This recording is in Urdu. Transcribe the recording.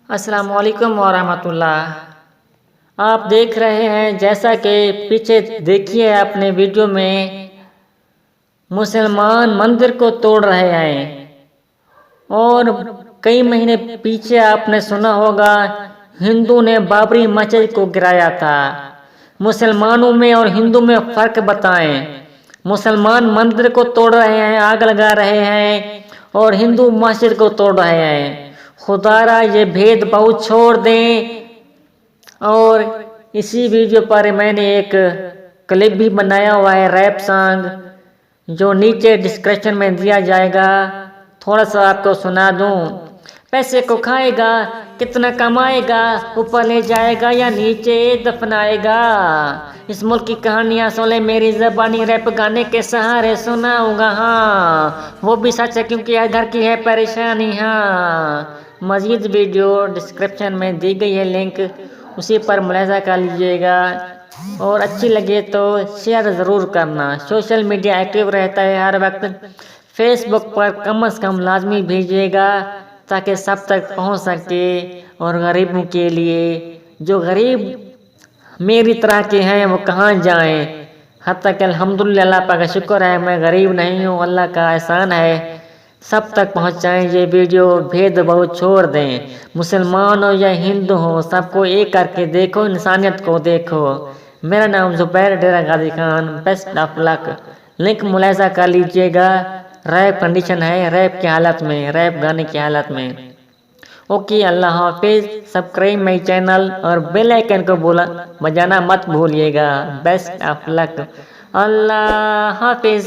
السلام علیکم ورحمۃ اللہ۔ آپ دیکھ رہے ہیں جیسا کہ پیچھے دیکھیے اپنے ویڈیو میں مسلمان مندر کو توڑ رہے ہیں، اور کئی مہینے پیچھے آپ نے سنا ہوگا ہندو نے بابری مسجد کو گرایا تھا۔ مسلمانوں میں اور ہندو میں فرق بتائیں۔ مسلمان مندر کو توڑ رہے ہیں، آگ لگا رہے ہیں، اور ہندو مسجد کو توڑ رہے ہیں۔ خدا را یہ بھید بھاؤ چھوڑ دیں۔ اور اسی ویڈیو پر میں نے ایک کلپ بھی بنایا ہوا ہے، ریپ سانگ، جو نیچے ڈسکرپشن میں دیا جائے گا، تھوڑا سا آپ کو سنا دوں۔ پیسے کو کھائے گا، کتنا کمائے گا، اوپر لے جائے گا یا نیچے دفنائے گا۔ اس ملک کی کہانیاں سن لے میری زبانی، ریپ گانے کے سہارے سناؤں گا، ہاں وہ بھی سچ ہے کیونکہ ہر گھر کی ہے پریشانی، ہاں۔ مزید ویڈیو ڈسکرپشن میں دی گئی ہے لنک، اسی پر ملاحظہ کر لیجئے گا، اور اچھی لگے تو شیئر ضرور کرنا۔ سوشل میڈیا ایکٹیو رہتا ہے ہر وقت، فیس بک پر کم از کم لازمی بھیجیے گا تاکہ سب تک پہنچ سکے، اور غریبوں کے لیے، جو غریب میری طرح کے ہیں وہ کہاں جائیں، حتیٰ کہ الحمدللہ اللہ پاک کا شکر ہے میں غریب نہیں ہوں، اللہ کا احسان ہے۔ سب تک پہنچائیں یہ ویڈیو، بھید بھاؤ چھوڑ دیں، مسلمان ہو یا ہندو ہو، سب کو ایک کر کے دیکھو، انسانیت کو دیکھو۔ میرا نام Zubair Dera Ghazi Khan, best of luck. Link ملاحظہ کر لیجئے گا۔ ریپ کنڈیشن ہے، ریپ کی حالت میں، ریپ گانے کی حالت میں۔ اوکے، اللہ حافظ۔ سبسکرائب مائی چینل اور بیل آئیکن کو بجانا مت بھولیے گا۔ بیسٹ آف لک۔ اللہ حافظ۔